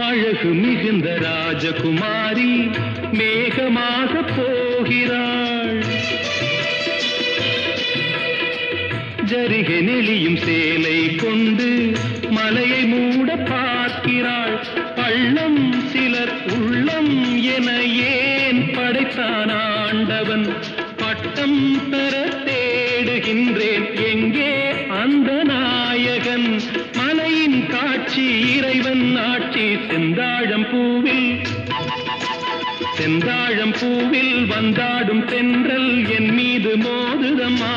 அழகு மிகுந்த ராஜகுமாரி மேகமாக போகிறாள். ஜரிகை நெளியும் சேலை கொண்டு மலையை மூட பார்க்கிறாள். பள்ளம் சிலர் உள்ளம் என ஏன் படைத்தான் ஆண்டவன்? பட்டம் பெற தேடுகின்றேன், எங்கே அந்த நாயகன்? மலையின் காட்சி இறைவன் ஆட்சி. செந்தாழம் பூவில் வந்தாடும் தென்றல் என் மீது மோதுதம்மா.